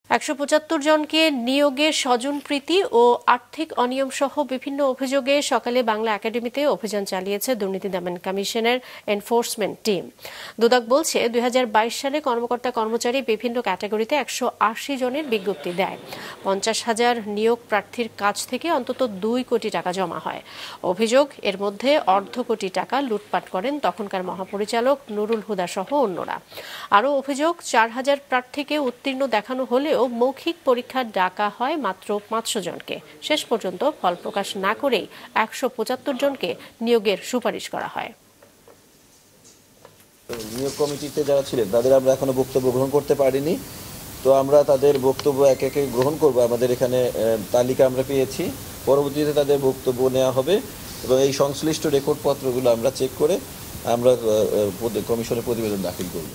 ১৭৫ জনকে নিয়োগে স্বজনপ্রীতি ও আর্থিক অনিয়ম সহ বিভিন্ন অভিযোগে সকালে বাংলা একাডেমিতে অভিযান চালিয়েছে দুর্নীতি দমন কমিশনের এনফোর্সমেন্ট টিম। দুদক বলছে ২০২২ সালে কর্মকর্তা কর্মচারী বিভিন্ন ক্যাটাগরিতে ১৮০ জনের বিজ্ঞপ্তি দেয়। ৫০,০০০ নিয়োগ প্রার্থীর কাছ থেকে অন্তত ২ কোটি টাকা জমা হয়। অভিযোগ, এর মধ্যে অর্ধ কোটি টাকা লুটপাট করেন তখনকার মহাপরিচালক নুরুল হুদা সহ অন্যরা। আরও অভিযোগ, ৪,০০০ প্রার্থীকে উত্তীর্ণ দেখানো হলেও মৌখিক পরীক্ষা ডাকা হয় মাত্র ৫০০ জনকে। শেষ পর্যন্ত ফল প্রকাশ না করেই ১৭৫ জনকে নিয়োগের সুপারিশ করা হয়। নিয়োগ কমিটিতে যারা ছিলেন তাদের আমরা এখনো বক্তব্য গ্রহণ করতে পারিনি, তো আমরা তাদের বক্তব্য একে একে গ্রহণ করব। আমাদের এখানে তালিকা আমরা পেয়েছি, পরবর্তীতে তাদের বক্তব্য নেওয়া হবে এবং এই সংশ্লিষ্ট রেকর্ডপত্রগুলো আমরা চেক করে আমরা কমিশনের প্রতিবেদন দাখিল করব।